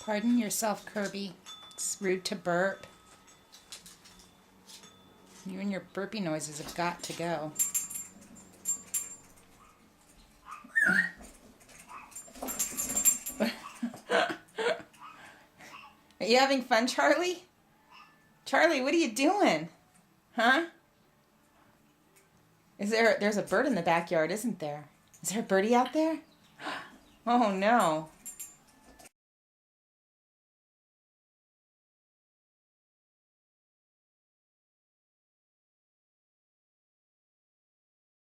Pardon yourself, Kirby. It's rude to burp. You and your burpy noises have got to go. Are you having fun, Charlie? Charlie, what are you doing? Huh? There's a bird in the backyard, isn't there? Is there a birdie out there? Oh no.